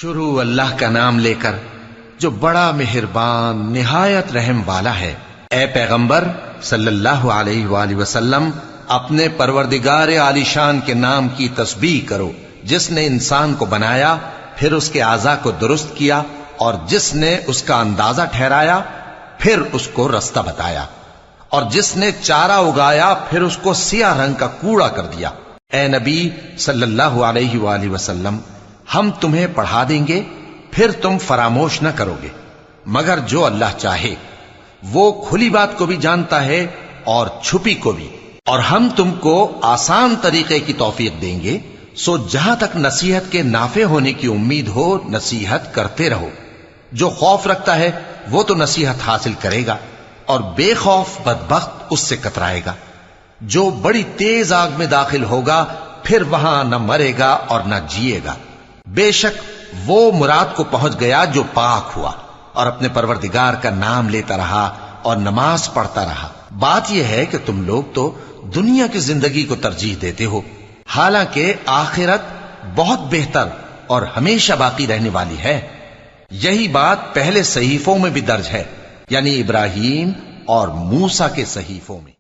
شروع اللہ کا نام لے کر جو بڑا مہربان نہایت رحم والا ہے۔ اے پیغمبر صلی اللہ علیہ وآلہ وسلم، اپنے پروردگار عالی شان کے نام کی تسبیح کرو، جس نے انسان کو بنایا، پھر اس کے اعضاء کو درست کیا، اور جس نے اس کا اندازہ ٹھہرایا، پھر اس کو رستہ بتایا، اور جس نے چارہ اگایا، پھر اس کو سیاہ رنگ کا کوڑا کر دیا۔ اے نبی صلی اللہ علیہ وآلہ وسلم، ہم تمہیں پڑھا دیں گے، پھر تم فراموش نہ کرو گے، مگر جو اللہ چاہے۔ وہ کھلی بات کو بھی جانتا ہے اور چھپی کو بھی، اور ہم تم کو آسان طریقے کی توفیق دیں گے، سو جہاں تک نصیحت کے نافع ہونے کی امید ہو نصیحت کرتے رہو۔ جو خوف رکھتا ہے وہ تو نصیحت حاصل کرے گا، اور بے خوف بدبخت اس سے کترائے گا۔ جو بڑی تیز آگ میں داخل ہوگا، پھر وہاں نہ مرے گا اور نہ جیے گا۔ بے شک وہ مراد کو پہنچ گیا جو پاک ہوا، اور اپنے پروردگار کا نام لیتا رہا اور نماز پڑھتا رہا۔ بات یہ ہے کہ تم لوگ تو دنیا کی زندگی کو ترجیح دیتے ہو، حالانکہ آخرت بہت بہتر اور ہمیشہ باقی رہنے والی ہے۔ یہی بات پہلے صحیفوں میں بھی درج ہے، یعنی ابراہیم اور موسیٰ کے صحیفوں میں۔